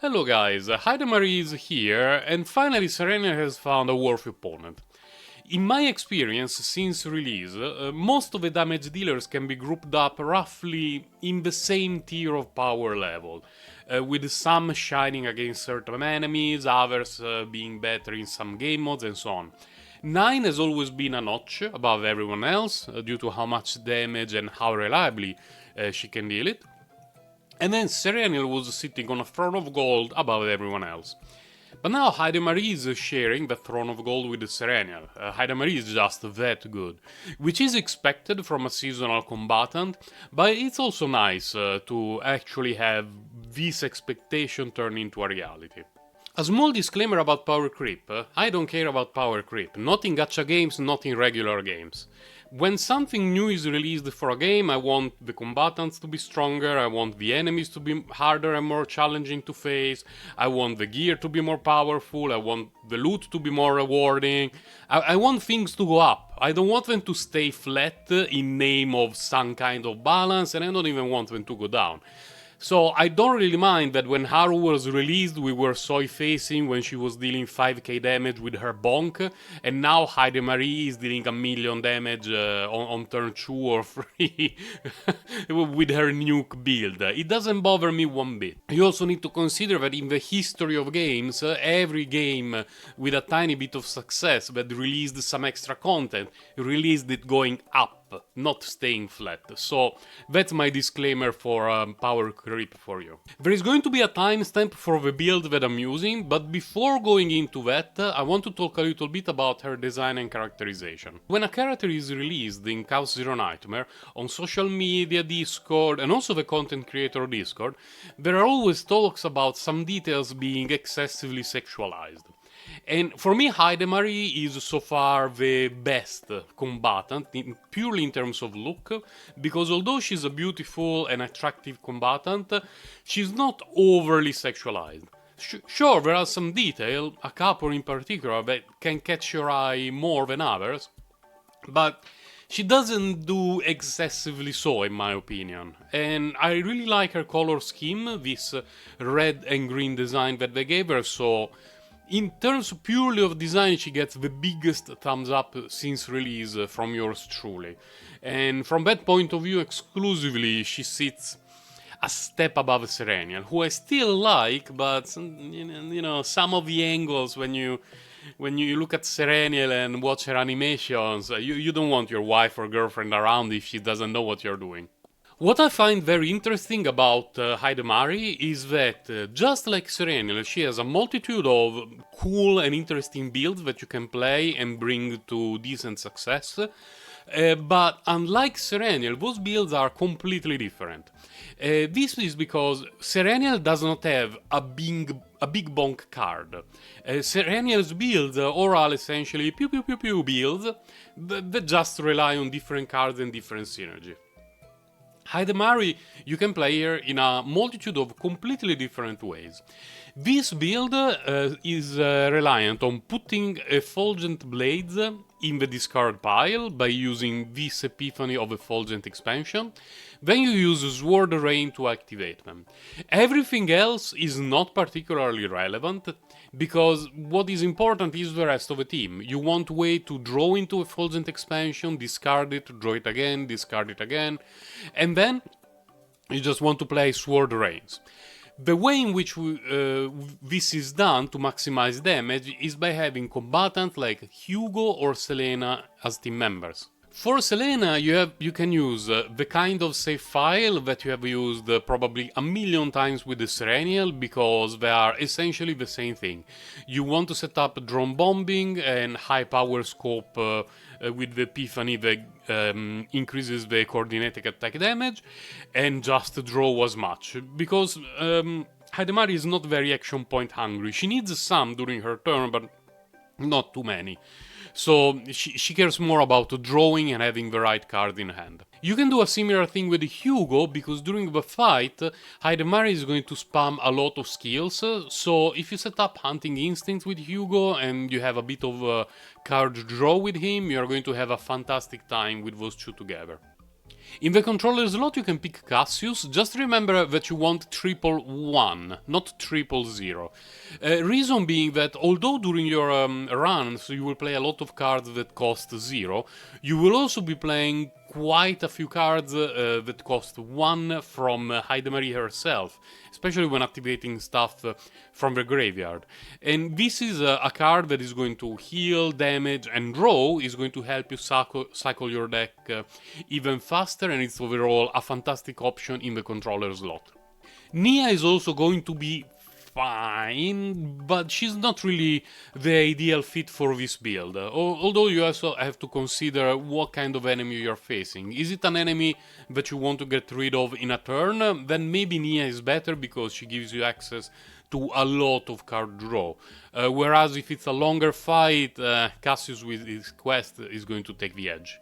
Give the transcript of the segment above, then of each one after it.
Hello guys, Heidemarie is here, and finally Sereniel has found a worthy opponent. In my experience, since release, most of the damage dealers can be grouped up roughly in the same tier of power level, with some shining against certain enemies, others being better in some game modes, and so on. 9 has always been a notch above everyone else, due to how much damage and how reliably she can deal it. And then Sereniel was sitting on a throne of gold above everyone else. But now Heidemarie is sharing the throne of gold with Sereniel. Heidemarie is just that good, which is expected from a seasonal combatant, but it's also nice to actually have this expectation turn into a reality. A small disclaimer about power creep. I don't care about power creep, not in gacha games, not in regular games. When something new is released for a game, I want the combatants to be stronger, I want the enemies to be harder and more challenging to face, I want the gear to be more powerful, I want the loot to be more rewarding, I want things to go up. I don't want them to stay flat in name of some kind of balance, and I don't even want them to go down. So I don't really mind that when Haru was released we were soy facing when she was dealing 5k damage with her bonk, and now Heidemarie is dealing a million damage on turn 2 or 3 with her nuke build. It doesn't bother me one bit. You also need to consider that in the history of games, every game with a tiny bit of success that released some extra content released it going up, not staying flat. So that's my disclaimer for power creep for you. There is going to be a timestamp for the build that I'm using, but before going into that, I want to talk a little bit about her design and characterization. When a character is released in Chaos Zero Nightmare, on social media, Discord, and also the content creator Discord, there are always talks about some details being excessively sexualized. And for me, Heidemarie is so far the best combatant, purely in terms of look, because although she's a beautiful and attractive combatant, she's not overly sexualized. Sure, there are some detail, a couple in particular, that can catch your eye more than others, but she doesn't do excessively so, in my opinion. And I really like her color scheme, this red and green design that they gave her, so in terms purely of design, she gets the biggest thumbs up since release from yours truly. And from that point of view exclusively, she sits a step above Sereniel, who I still like, but you know, some of the angles when you look at Sereniel and watch her animations, you don't want your wife or girlfriend around if she doesn't know what you're doing. What I find very interesting about Heidemarie is that, just like Sereniel, she has a multitude of cool and interesting builds that you can play and bring to decent success. But unlike Sereniel, those builds are completely different. This is because Sereniel does not have a big bonk card. Sereniel's builds are all essentially PEWPEW builds that just rely on different cards and different synergy. Heidemarie, you can play her in a multitude of completely different ways. This build is reliant on putting effulgent blades in the discard pile by using this Epiphany of Effulgent expansion. Then you use Sword Rain to activate them. Everything else is not particularly relevant, because what is important is the rest of the team. You want a way to draw into Effulgent expansion, discard it, draw it again, discard it again, and then you just want to play Sword Rains. The way in which this is done to maximize damage is by having combatants like Hugo or Selena as team members. For Selena, you can use the kind of save file that you have used probably a million times with the Sereniel, because they are essentially the same thing. You want to set up drone bombing and high power scope with the Epiphany that increases the coordinated attack damage, and just draw as much, because Heidemarie is not very action point hungry. She needs some during her turn, but not too many. So she cares more about drawing and having the right card in hand. You can do a similar thing with Hugo, because during the fight, Heidemarie is going to spam a lot of skills, so if you set up Hunting Instinct with Hugo and you have a bit of card draw with him, you're going to have a fantastic time with those two together. In the controller slot you can pick Cassius, just remember that you want 111, not 000. Reason being that although during your runs you will play a lot of cards that cost 0, you will also be playing quite a few cards that cost 1 from Heidemarie herself, especially when activating stuff from the graveyard. And this is a card that is going to heal, damage, and draw, is going to help you cycle your deck even faster, and it's overall a fantastic option in the controller slot. Nia is also going to be fine, but she's not really the ideal fit for this build. Although you also have to consider what kind of enemy you're facing. Is it an enemy that you want to get rid of in a turn? Then maybe Nia is better because she gives you access to a lot of card draw. Whereas if it's a longer fight, Cassius with his quest is going to take the edge.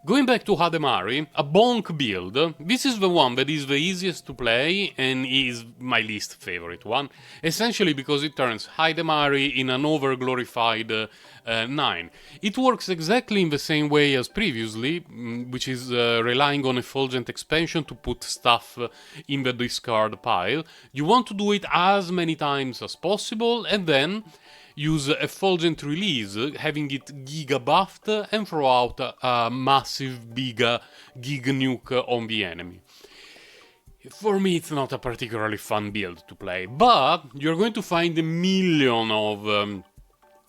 Going back to Heidemarie, a bonk build, this is the one that is the easiest to play and is my least favorite one, essentially because it turns Heidemarie in an over-glorified 9. It works exactly in the same way as previously, which is relying on Effulgent Expansion to put stuff in the discard pile. You want to do it as many times as possible and then use Effulgent Release, having it Giga buffed, and throw out a massive big Gig nuke on the enemy. For me it's not a particularly fun build to play, but you're going to find a million of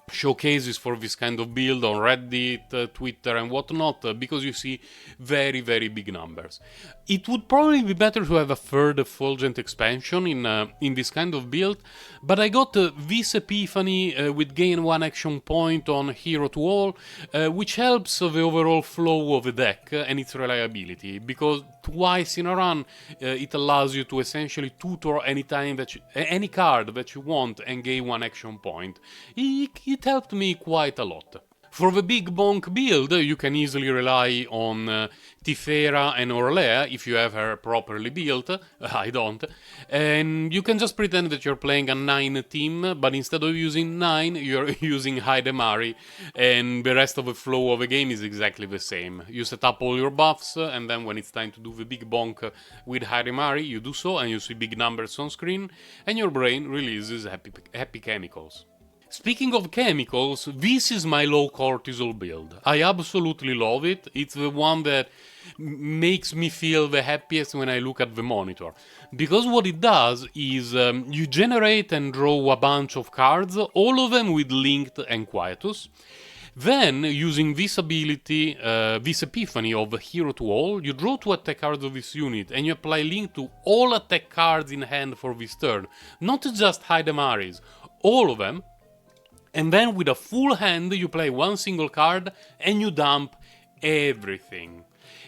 showcases for this kind of build on Reddit, Twitter and whatnot, because you see very big numbers. It would probably be better to have a third Effulgent expansion in this kind of build, but I got this Epiphany with gain 1 action point on Hero to All, which helps the overall flow of the deck and its reliability, because twice in a run it allows you to essentially tutor any card that you want and gain 1 action point. It helped me quite a lot. For the big bonk build, you can easily rely on Tifera and Orlea if you have her properly built. I don't. And you can just pretend that you're playing a 9 team, but instead of using 9, you're using Heidemarie, and the rest of the flow of the game is exactly the same. You set up all your buffs, and then when it's time to do the big bonk with Heidemarie, you do so, and you see big numbers on screen, and your brain releases happy chemicals. Speaking of chemicals, this is my low cortisol build. I absolutely love it. It's the one that makes me feel the happiest when I look at the monitor. Because what it does is you generate and draw a bunch of cards, all of them with Linked and Quietus. Then, using this ability, this Epiphany of Hero to All, you draw 2 attack cards of this unit and you apply Link to all attack cards in hand for this turn. Not just Heidemarie's, all of them. And then with a full hand you play 1 single card and you dump everything.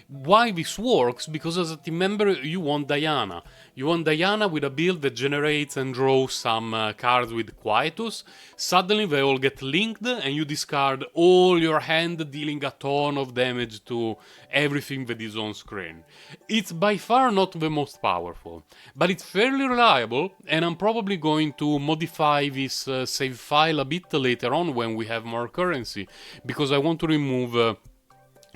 Why this works? Because as a team member you want Diana. You want Diana with a build that generates and draws some cards with Quietus. Suddenly they all get linked and you discard all your hand, dealing a ton of damage to everything that is on screen. It's by far not the most powerful, but it's fairly reliable, and I'm probably going to modify this save file a bit later on when we have more currency, because I want to remove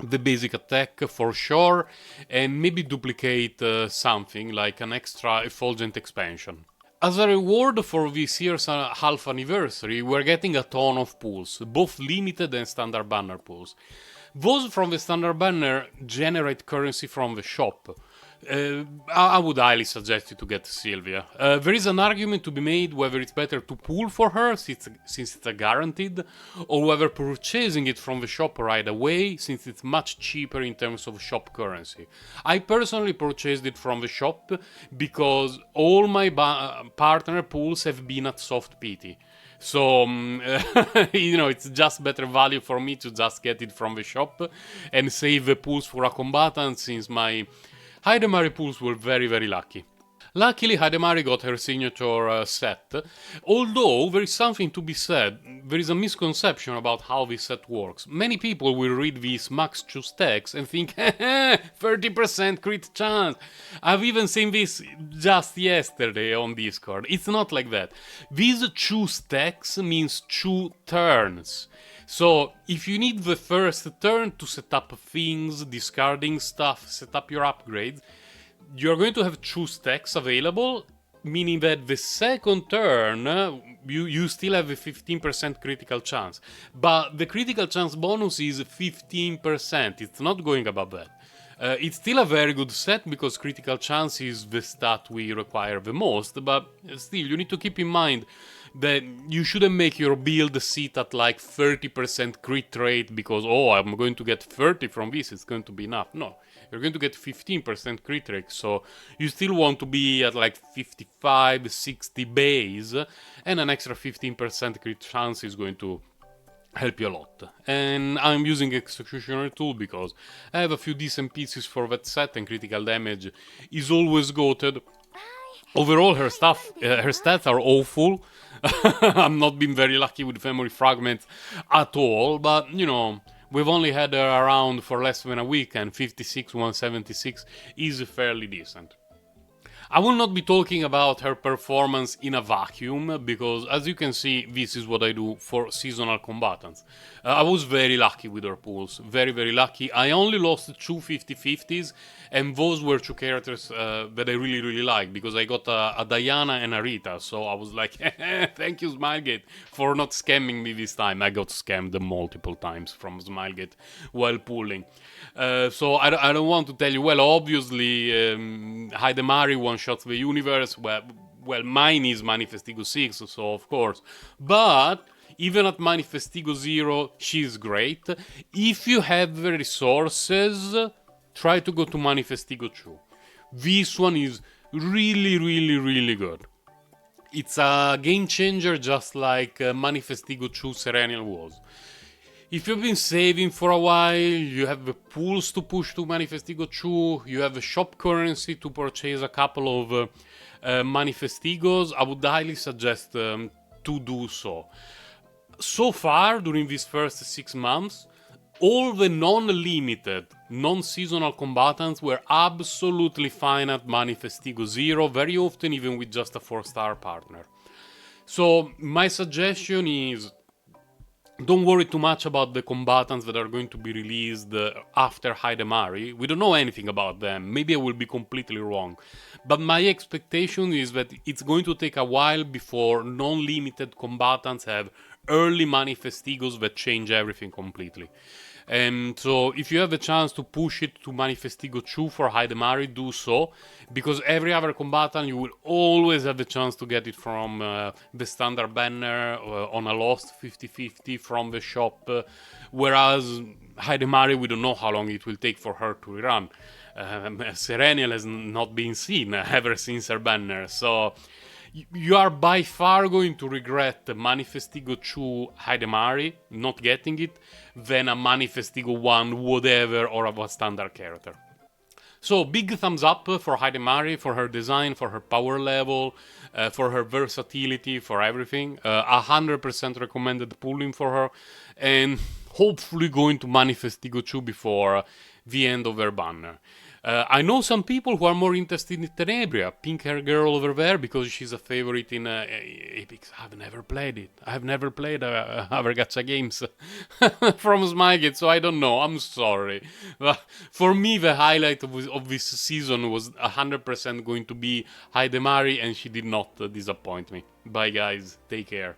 the basic attack for sure, and maybe duplicate something like an extra Effulgent expansion. As a reward for this year's half anniversary, we're getting a ton of pulls, both limited and standard banner pulls. Those from the standard banner generate currency from the shop. I would highly suggest you to get Sylvia. There is an argument to be made whether it's better to pull for her since it's a guaranteed, or whether purchasing it from the shop right away since it's much cheaper in terms of shop currency. I personally purchased it from the shop because all my partner pulls have been at soft pity. So, it's just better value for me to just get it from the shop and save the pulls for a combatant, since my Heidemarie pulls were very lucky. Luckily, Heidemarie got her signature set, although there is something to be said. There is a misconception about how this set works. Many people will read these max choose text and think, 30% crit chance. I've even seen this just yesterday on Discord. It's not like that. These choose text means 2 turns. So if you need the first turn to set up things, discarding stuff, set up your upgrades, you're going to have 2 stacks available, meaning that the second turn you still have a 15% critical chance. But the critical chance bonus is 15%, it's not going above that. It's still a very good set because critical chance is the stat we require the most, but still you need to keep in mind that you shouldn't make your build sit at like 30% crit rate because, oh, I'm going to get 30 from this, it's going to be enough. No, you're going to get 15% crit rate, so you still want to be at like 55, 60 base, and an extra 15% crit chance is going to help you a lot. And I'm using Executioner tool because I have a few decent pieces for that set, and critical damage is always goated. Overall, her stats are awful. I'm not been very lucky with memory fragments at all, but you know, we've only had her around for less than a week, and 56, 176 is fairly decent. I will not be talking about her performance in a vacuum, because as you can see, this is what I do for seasonal combatants. I was very lucky with her pools, very very lucky. I only lost 2 50-50s, and those were 2 characters that I really really like, because I got a Diana and a Rita, so I was like, thank you Smilegate for not scamming me this time. I got scammed multiple times from Smilegate while pooling. So I don't want to tell you, well, obviously Heidemarie one-shots the universe, well mine is Manifestigo 6, so of course, but even at Manifestigo 0, she's great. If you have the resources, try to go to Manifestigo 2. This one is really really really good. It's a game changer, just like Manifestigo 2 Sereniel was. If you've been saving for a while, you have the pools to push to Manifestigo 2, you have the shop currency to purchase a couple of Manifestigos, I would highly suggest to do so. So far, during these first 6 months, all the non-limited, non-seasonal combatants were absolutely fine at Manifestigo 0, very often even with just a 4-star partner. So my suggestion is, don't worry too much about the combatants that are going to be released after Heidemarie. We don't know anything about them. Maybe I will be completely wrong. But my expectation is that it's going to take a while before non-limited combatants have early Manifestigos that change everything completely. And so if you have a chance to push it to Manifestigo 2 for Heidemarie, do so, because every other combatant you will always have the chance to get it from the standard banner on a lost 50-50 from the shop, whereas Heidemarie, we don't know how long it will take for her to rerun. Sereniel has not been seen ever since her banner, so you are by far going to regret the Manifestigo 2 Heidemarie, not getting it, than a Manifestigo 1 whatever or a standard character. So big thumbs up for Heidemarie, for her design, for her power level, for her versatility, for everything. 100% recommended pulling for her, and hopefully going to Manifestigo 2 before the end of her banner. I know some people who are more interested in Tenebria, pink hair girl over there, because she's a favorite in Apex. I've never played it. I've never played other gacha games from Smilegate, so I don't know. I'm sorry. But for me, the highlight of this season was 100% going to be Heidemarie, and she did not disappoint me. Bye guys, take care.